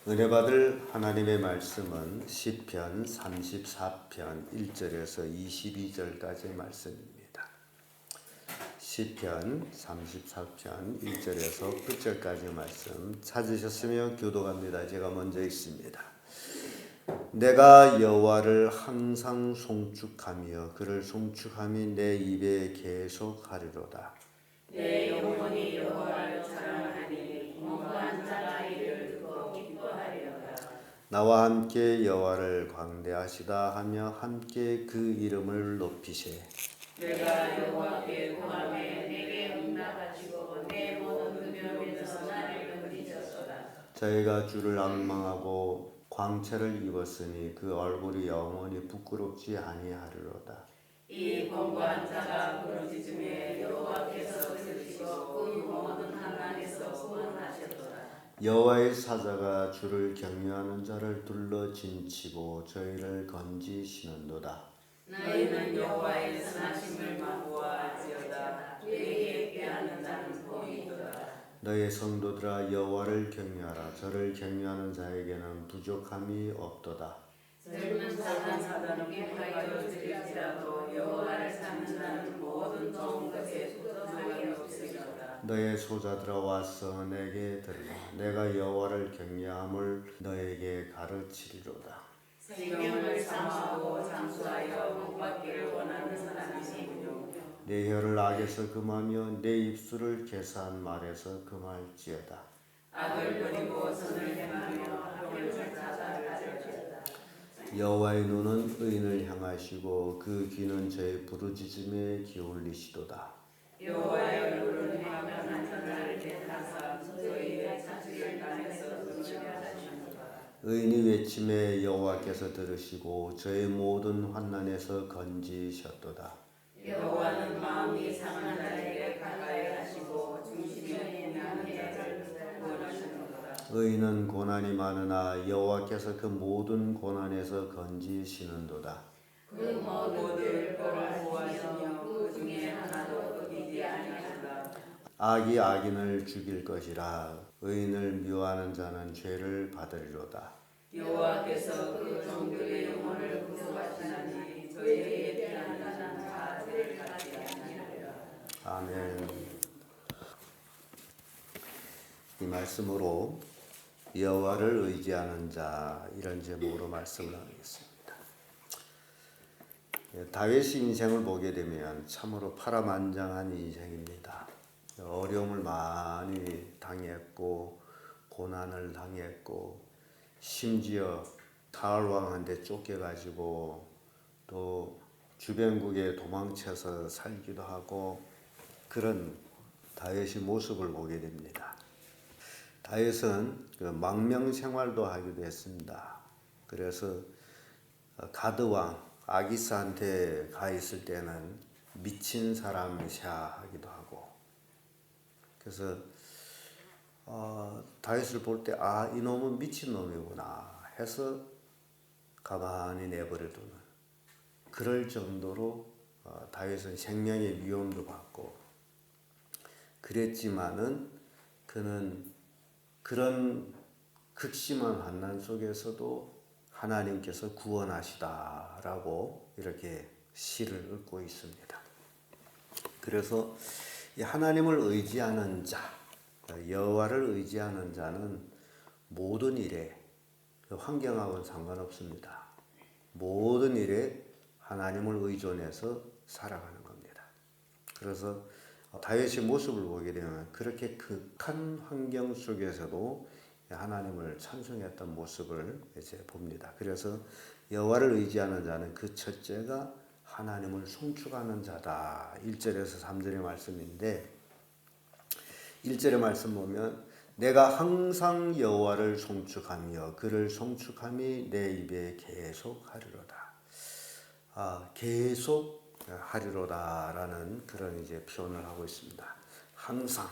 은혜 받을 하나님의 말씀은 시편 34편 1절에서 22절까지의 말씀입니다. 시편 34편 1절에서 9절까지의 말씀 찾으셨으면 교독합니다. 제가 먼저 읽습니다. 내가 여호와를 항상 송축하며 그를 송축함이 내 입에 계속하리로다. 내 영혼이 여호와를 자랑하니 공부한 자가 이를 듣고 기뻐하리로다. 나와 함께 여호와를 광대하시다 하며 함께 그 이름을 높이세. 내가 여호와께 구하매 내게 응답하시고 내 모든 음욕에서 나를 건지셨도다. 저희가 주를 앙망하고 광채를 입었으니 그 얼굴이 영원히 부끄럽지 아니하리로다. 이 공부한 자가 부르짖음에 여호와께서 들으시고 그 모든 한난에서 구원하셨도다. 여호와의 사자가 주를 경외하는 자를 둘러 진치고 저희를 건지시는도다. 너희는 여호와의 선하심을 만보아하지어다. 그에게 피하는 자는 복이 있도다. 너의 성도들아 여호와를 경외하라. 저를 경외하는 자에게는 부족함이 없도다. 젊은 사단은 기뻐하여 드릴지라도 여호와를 찾는 자는 모든 좋은 것에 부족함이 없으리로다. 너의 소자들아 와서 내게 들으라. 내가 여호와를 경외함을 너에게 가르치리로다. 생명을 사모하고 잠수하여 복받기를 원하는 사람이시군요. 내 혀를 악에서 금하며 내 입술을 계산 말에서 금할지어다. 악을 버리고 선을 행하며 합을 찾아 가져주다. 여호와의 눈은 의인을 향하시고 그 귀는 저의 부르짖음에 기울이시도다. 여호와의 얼굴은 화평한 자를 대하사 저희의 자식을 땅에서 끊으려 하시는도다. 의인이 외침에 여호와께서 들으시고 저의 모든 환난에서 건지셨도다. 여호와는 마음이 상한 자에게 가까이 하시고 중심에 행하는 자를 구원하시는도다. 의인은 고난이 많으나 여호와께서 그 모든 고난에서 건지시는도다. 그 모든 꼴을 보아시며 그 중에 하나도 어기지 아니하리라. 악이 악인을 죽일 것이라. 의인을 미워하는 자는 죄를 받으리로다. 여호와께서 그 종들의 영혼을 구속하시나니 저희에게 피하는 자는 다 죄를 받지 아니하리라. 아멘. 이 말씀으로 여호와를 의지하는 자 이런 제목으로 말씀을 하겠습니다. 다윗의 인생을 보게 되면 참으로 파란만장한 인생입니다. 어려움을 많이 당했고 고난을 당했고 심지어 사울 왕한테 쫓겨가지고 또 주변국에 도망쳐서 살기도 하고 그런 다윗의 모습을 보게 됩니다. 다윗은 망명 생활도 하기도 했습니다. 그래서 가드 왕 아기스한테 가 있을 때는 미친 사람이샤 하기도 하고 그래서 다윗을 볼 때 이놈은 미친 놈이구나 해서 가만히 내버려두는 그럴 정도로 다윗은 생명의 위험도 받고 그랬지만은 그는 그런 극심한 환난 속에서도 하나님께서 구원하시다라고 이렇게 시를 읽고 있습니다. 그래서 이 하나님을 의지하는 자, 여호와를 의지하는 자는 모든 일에 환경하고는 상관없습니다. 모든 일에 하나님을 의존해서 살아가는 겁니다. 그래서 다윗의 모습을 보게 되면 그렇게 극한 환경 속에서도 하나님을 찬송했던 모습을 이제 봅니다. 그래서 여호와를 의지하는 자는 그 첫째가 하나님을 송축하는 자다. 1절에서 3절의 말씀인데 1절의 말씀 보면 내가 항상 여호와를 송축하며 그를 송축함이 내 입에 계속 하리로다. 계속 하리로다라는 그런 이제 표현을 하고 있습니다. 항상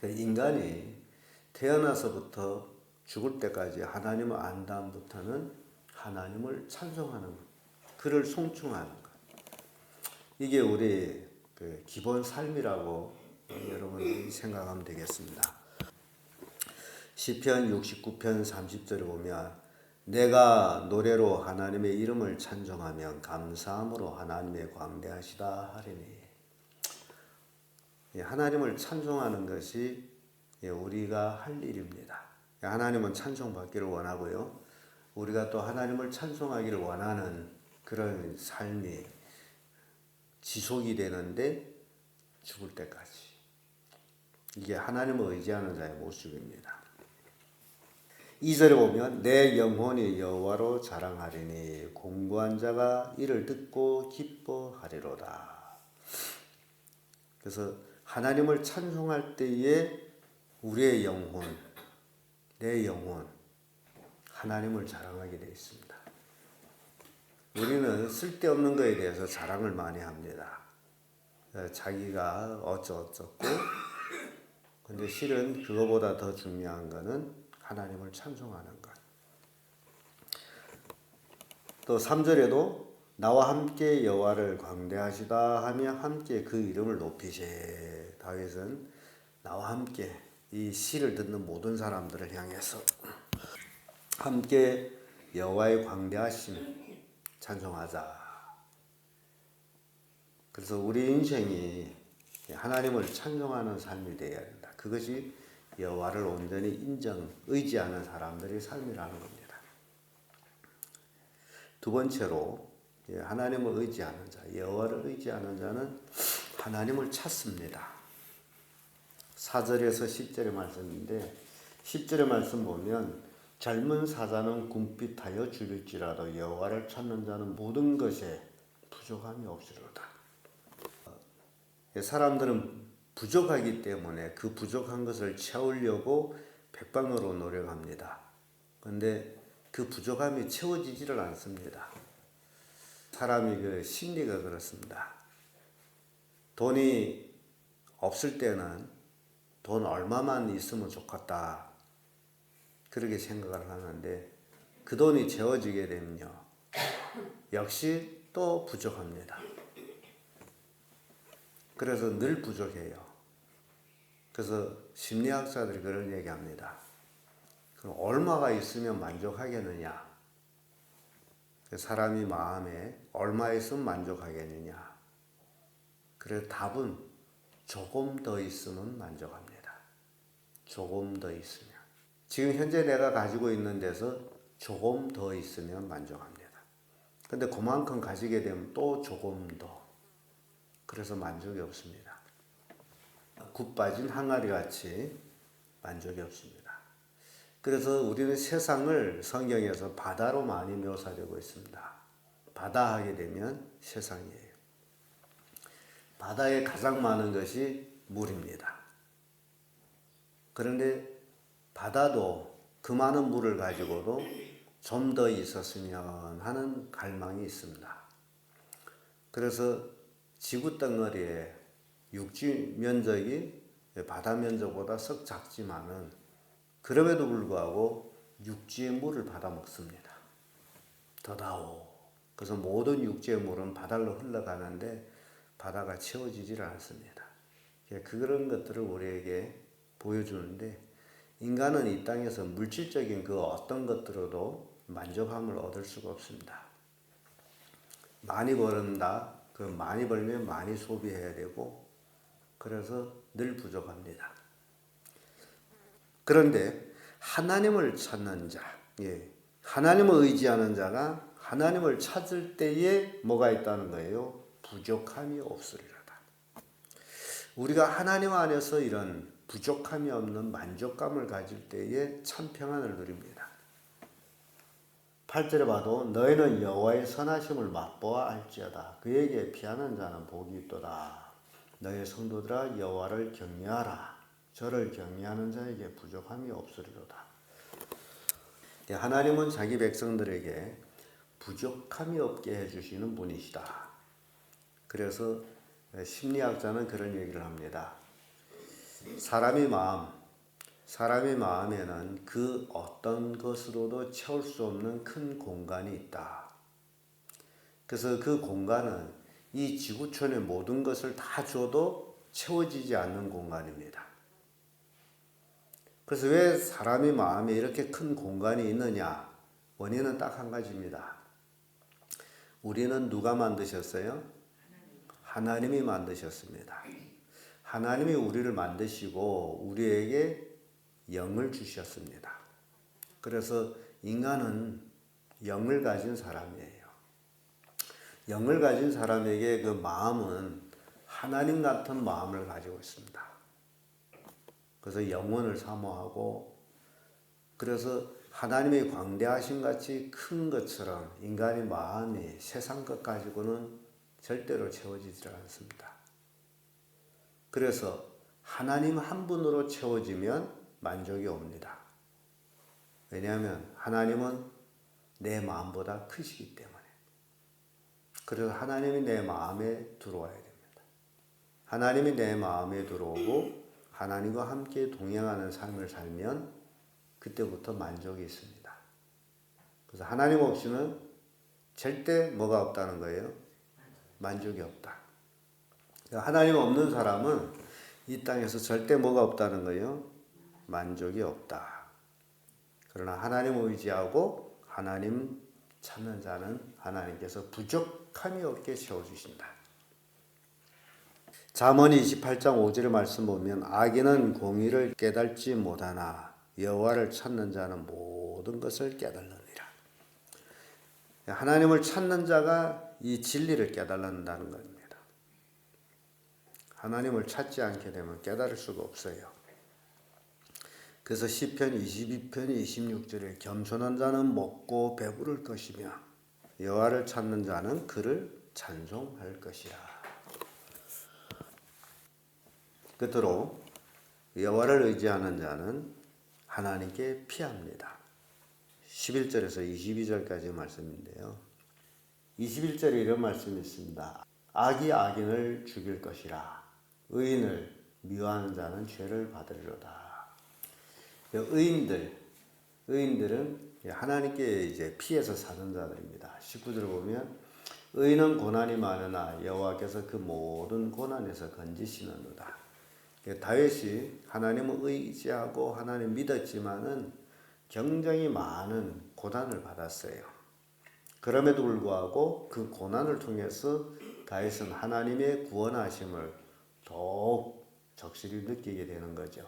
인간이 태어나서부터 죽을 때까지 하나님을 안 다음부터는 하나님을 찬송하는 것, 그를 송축하는 것. 이게 우리 기본 삶이라고 여러분이 생각하면 되겠습니다. 시편 69편 30절에 보면 내가 노래로 하나님의 이름을 찬송하면 감사함으로 하나님의 광대하시다 하리니. 하나님을 찬송하는 것이 우리가 할 일입니다. 하나님은 찬송받기를 원하고요. 우리가 또 하나님을 찬송하기를 원하는 그런 삶이 지속이 되는데 죽을 때까지. 이게 하나님을 의지하는 자의 모습입니다. 2절에 보면 내 영혼이 여호와로 자랑하리니 공부한 자가 이를 듣고 기뻐하리로다. 그래서 하나님을 찬송할 때에 우리의 영혼, 내 영혼, 하나님을 자랑하게 되어 있습니다. 우리는 쓸데없는 것에 대해서 자랑을 많이 합니다. 자기가 어쩌고 근데 실은 그거보다 더 중요한 것은 하나님을 찬송하는 것. 또 3절에도 나와 함께 여호와를 광대하시다 하며 함께 그 이름을 높이세. 다윗은 나와 함께 이 시를 듣는 모든 사람들을 향해서 함께 여호와의 광대하심 찬송하자. 그래서 우리 인생이 하나님을 찬송하는 삶이 되어야 된다. 그것이 여호와를 온전히 의지하는 사람들의 삶이라는 겁니다. 두 번째로 하나님을 의지하는 자, 여호와를 의지하는 자는 하나님을 찾습니다. 4절에서 10절의 말씀인데 10절의 말씀 보면 젊은 사자는 궁핍하여 죽일지라도 여호와를 찾는 자는 모든 것에 부족함이 없으리로다. 사람들은 부족하기 때문에 그 부족한 것을 채우려고 백방으로 노력합니다. 그런데 그 부족함이 채워지지를 않습니다. 사람이 그 심리가 그렇습니다. 돈이 없을 때는 돈 얼마만 있으면 좋겠다. 그렇게 생각을 하는데 그 돈이 채워지게 되면요. 역시 또 부족합니다. 그래서 늘 부족해요. 그래서 심리학자들이 그런 얘기합니다. 그럼 얼마가 있으면 만족하겠느냐? 사람이 마음에 얼마 있으면 만족하겠느냐? 그래서 답은 조금 더 있으면 만족합니다. 조금 더 있으면. 지금 현재 내가 가지고 있는 데서 조금 더 있으면 만족합니다. 근데 그만큼 가지게 되면 또 조금 더. 그래서 만족이 없습니다. 굽 빠진 항아리 같이 만족이 없습니다. 그래서 우리는 세상을 성경에서 바다로 많이 묘사되고 있습니다. 바다 하게 되면 세상이에요. 바다에 가장 많은 것이 물입니다. 그런데 바다도 그 많은 물을 가지고도 좀 더 있었으면 하는 갈망이 있습니다. 그래서 지구 덩어리에 육지 면적이 바다 면적보다 썩 작지만은 그럼에도 불구하고 육지의 물을 받아 먹습니다. 더다오. 그래서 모든 육지의 물은 바다로 흘러가는데 바다가 채워지질 않습니다. 그런 것들을 우리에게 보여주는데 인간은 이 땅에서 물질적인 그 어떤 것들로도 만족함을 얻을 수가 없습니다. 많이 벌는다. 그 많이 벌면 많이 소비해야 되고 그래서 늘 부족합니다. 그런데 하나님을 찾는 자, 하나님을 의지하는 자가 하나님을 찾을 때에 뭐가 있다는 거예요? 부족함이 없으리로다. 우리가 하나님 안에서 이런 부족함이 없는 만족감을 가질 때에 참 평안을 누립니다. 8절에 봐도 너희는 여호와의 선하심을 맛보아 알지어다. 그에게 피하는 자는 복이 있도다. 너희 성도들아 여호와를 경외하라. 저를 경외하는 자에게 부족함이 없으리로다. 하나님은 자기 백성들에게 부족함이 없게 해주시는 분이시다. 그래서 심리학자는 그런 얘기를 합니다. 사람의 마음에는 그 어떤 것으로도 채울 수 없는 큰 공간이 있다. 그래서 그 공간은 이 지구촌의 모든 것을 다 줘도 채워지지 않는 공간입니다. 그래서 왜 사람의 마음에 이렇게 큰 공간이 있느냐? 원인은 딱 한 가지입니다. 우리는 누가 만드셨어요? 하나님이 만드셨습니다. 하나님이 우리를 만드시고 우리에게 영을 주셨습니다. 그래서 인간은 영을 가진 사람이에요. 영을 가진 사람에게 그 마음은 하나님 같은 마음을 가지고 있습니다. 그래서 영혼을 사모하고, 그래서 하나님의 광대하심 같이 큰 것처럼 인간의 마음이 세상 것 가지고는 절대로 채워지지 않습니다. 그래서 하나님 한 분으로 채워지면 만족이 옵니다. 왜냐하면 하나님은 내 마음보다 크시기 때문에. 그래서 하나님이 내 마음에 들어와야 됩니다. 하나님이 내 마음에 들어오고 하나님과 함께 동행하는 삶을 살면 그때부터 만족이 있습니다. 그래서 하나님 없이는 절대 뭐가 없다는 거예요? 만족이 없다. 하나님 없는 사람은 이 땅에서 절대 뭐가 없다는 거예요? 만족이 없다. 그러나 하나님을 의지하고 하나님 찾는 자는 하나님께서 부족함이 없게 채워주신다. 잠언 28장 5절의 말씀 보면 악인은 공의를 깨달지 못하나 여호와를 찾는 자는 모든 것을 깨달느니라. 하나님을 찾는 자가 이 진리를 깨달는다는 겁니다. 하나님을 찾지 않게 되면 깨달을 수가 없어요. 그래서 시편 22편 26절에 겸손한 자는 먹고 배부를 것이며 여호와를 찾는 자는 그를 찬송할 것이라. 끝으로 여호와를 의지하는 자는 하나님께 피합니다. 11절에서 22절까지 말씀인데요. 21절에 이런 말씀이 있습니다. 악이 악인을 죽일 것이라. 의인을 미워하는 자는 죄를 받으리로다. 의인들은 하나님께 이제 피해서 사는 자들입니다. 19절을 보면 의인은 고난이 많으나 여호와께서 그 모든 고난에서 건지시는도다. 다윗이 하나님을 의지하고 하나님 믿었지만은 굉장히 많은 고난을 받았어요. 그럼에도 불구하고 그 고난을 통해서 다윗은 하나님의 구원하심을 더욱 적실히 느끼게 되는 거죠.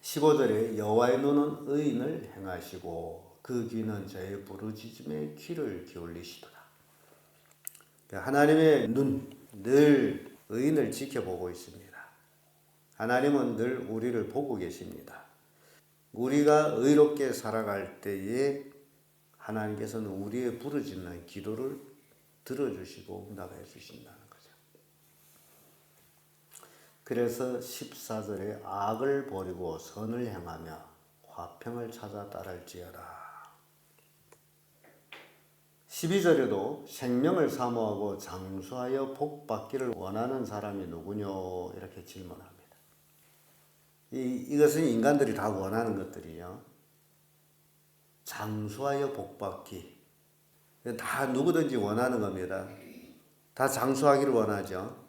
15절에 여호와의 눈은 의인을 행하시고 그 귀는 저의 부르짖음에 귀를 기울이시도다. 하나님의 눈, 늘 의인을 지켜보고 있습니다. 하나님은 늘 우리를 보고 계십니다. 우리가 의롭게 살아갈 때에 하나님께서는 우리의 부르짖는 기도를 들어주시고 응답해 주신다는 거죠. 그래서 14절에 악을 버리고 선을 행하며 화평을 찾아 따를지어다. 12절에도 생명을 사모하고 장수하여 복받기를 원하는 사람이 누구뇨? 이렇게 질문합니다. 이것은 인간들이 다 원하는 것들이요. 장수하여 복받기. 다 누구든지 원하는 겁니다. 다 장수하기를 원하죠.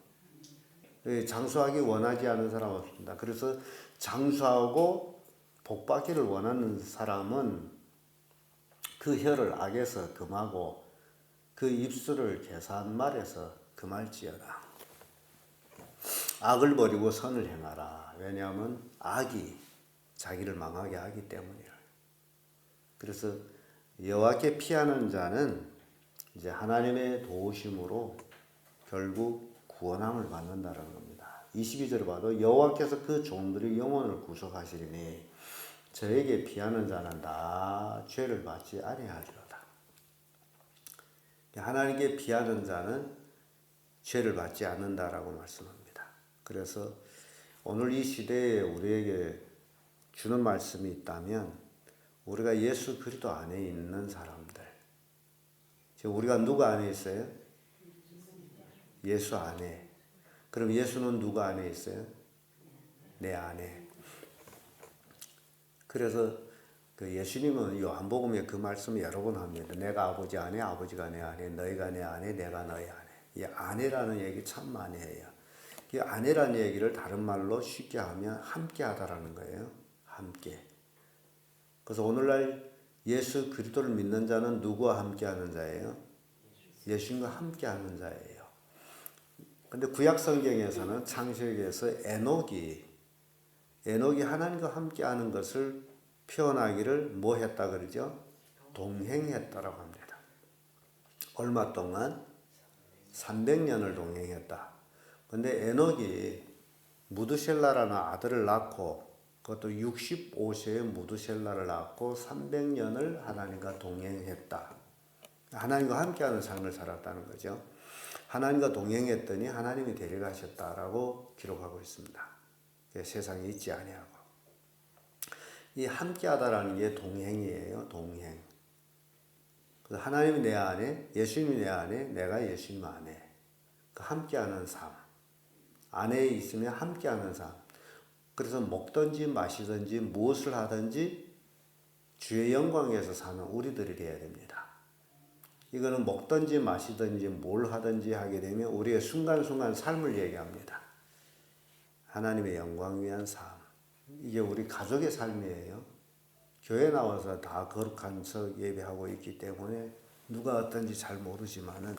장수하기 원하지 않은 사람 없습니다. 그래서 장수하고 복받기를 원하는 사람은 그 혀를 악에서 금하고 그 입술을 계산 말에서 금할지어다. 악을 버리고 선을 행하라. 왜냐하면 악이 자기를 망하게 하기 때문이라. 그래서 여호와께 피하는 자는 이제 하나님의 도우심으로 결국 구원함을 받는다는 겁니다. 22절을 봐도 여호와께서 그 종들의 영혼을 구속하시리니 저에게 피하는 자는 다 죄를 받지 아니하리로다. 하나님께 피하는 자는 죄를 받지 않는다라고 말씀합니다. 그래서 오늘 이 시대에 우리에게 주는 말씀이 있다면 우리가 예수 그리스도 안에 있는 사람들, 지금 우리가 누구 안에 있어요? 예수 안에. 그럼 예수는 누구 안에 있어요? 내 안에. 그래서 그 예수님은 요한복음에 그 말씀을 여러 번 합니다. 내가 아버지 안에, 아버지가 내 안에, 너희가 내 안에, 내가 너희 안에. 이 안에라는 얘기 참 많이 해요. 이 안에라는 얘기를 다른 말로 쉽게 하면 함께하다라는 거예요. 함께. 그래서 오늘날 예수 그리스도를 믿는 자는 누구와 함께하는 자예요? 예수님과 함께하는 자예요. 근데 구약 성경에서는 창세기에서 에녹이 하나님과 함께하는 것을 표현하기를 뭐 했다 그러죠? 동행했다라고 합니다. 얼마 동안? 300년을 동행했다. 근데 에녹이 무드셀라라는 아들을 낳고 그것도 65세에 무드셀라를 낳고 300년을 하나님과 동행했다. 하나님과 함께하는 삶을 살았다는 거죠. 하나님과 동행했더니 하나님이 데려가셨다라고 기록하고 있습니다. 세상에 있지 아니하고. 이 함께하다라는 게 동행이에요. 동행. 그래서 하나님이 내 안에, 예수님이 내 안에, 내가 예수님 안에. 그 함께하는 삶. 안에 있으면 함께하는 삶. 그래서 먹든지 마시든지 무엇을 하든지 주의 영광에서 사는 우리들이 되어야 됩니다. 이거는 먹든지 마시든지 뭘 하든지 하게 되면 우리의 순간순간 삶을 얘기합니다. 하나님의 영광 위한 삶. 이게 우리 가족의 삶이에요. 교회 나와서 다 거룩한 석 예배하고 있기 때문에 누가 어떤지 잘 모르지만은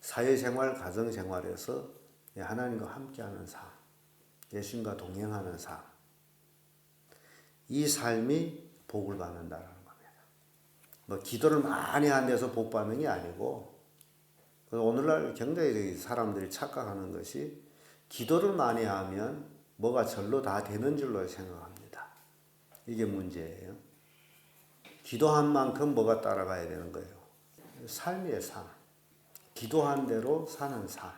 사회생활, 가정생활에서 하나님과 함께하는 삶, 예수님과 동행하는 삶, 이 삶이 복을 받는다는 겁니다. 뭐 기도를 많이 한 데서 복 받는 게 아니고, 오늘날 굉장히 사람들이 착각하는 것이 기도를 많이 하면 뭐가 절로 다 되는 줄로 생각합니다. 이게 문제예요. 기도한 만큼 뭐가 따라가야 되는 거예요. 삶이에요, 삶. 기도한 대로 사는 삶.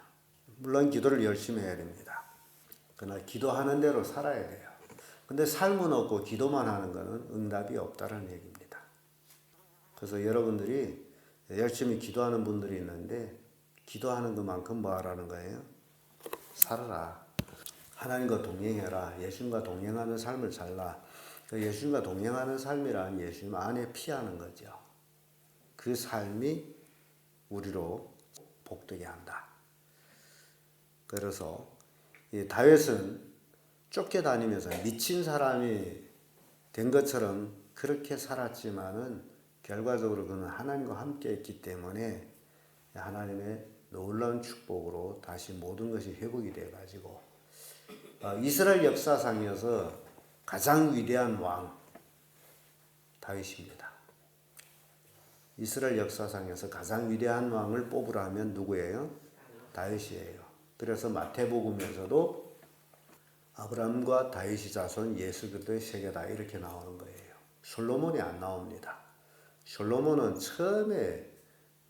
물론 기도를 열심히 해야 됩니다. 그러나 기도하는 대로 살아야 돼요. 근데 삶은 없고 기도만 하는 것은 응답이 없다는 얘기입니다. 그래서 여러분들이 열심히 기도하는 분들이 있는데 기도하는 것만큼 뭐 하라는 거예요? 살아라. 하나님과 동행해라. 예수님과 동행하는 삶을 살라. 예수님과 동행하는 삶이란 예수님 안에 피하는 거죠. 그 삶이 우리로 복되게 한다. 그래서 이 다윗은 쫓겨다니면서 미친 사람이 된 것처럼 그렇게 살았지만은 결과적으로 그는 하나님과 함께 했기 때문에 하나님의 놀라운 축복으로 다시 모든 것이 회복이 돼가지고 이스라엘 역사상에서 가장 위대한 왕 다윗입니다. 이스라엘 역사상에서 가장 위대한 왕을 뽑으라면 누구예요? 다윗이에요. 그래서 마태복음에서도 아브라함과 다윗이 자손 예수 그리스도의 세계다 이렇게 나오는 거예요. 솔로몬이 안 나옵니다. 솔로몬은 처음에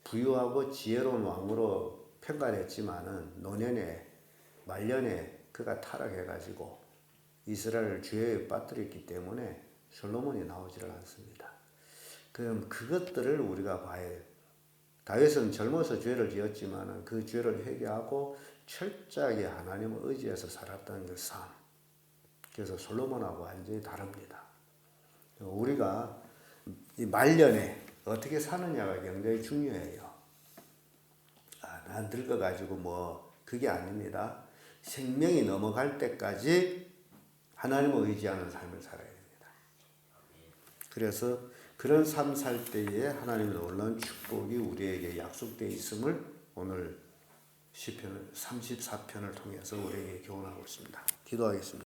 부유하고 지혜로운 왕으로 평가했지만은 노년에 말년에 그가 타락해가지고 이스라엘을 죄에 빠뜨렸기 때문에 솔로몬이 나오지를 않습니다. 그럼 그것들을 우리가 봐야 해요. 다윗은 젊어서 죄를 지었지만 그 죄를 회개하고 철저하게 하나님을 의지해서 살았다는 그 삶. 그래서 솔로몬하고 완전히 다릅니다. 우리가 이 말년에 어떻게 사느냐가 굉장히 중요해요. 난 늙어가지고 뭐 그게 아닙니다. 생명이 넘어갈 때까지 하나님을 의지하는 삶을 살아야 됩니다. 그래서 그런 삶 살 때에 하나님의 놀라운 축복이 우리에게 약속되어 있음을 오늘 시편 34편을 통해서 우리에게 교훈하고 있습니다. 기도하겠습니다.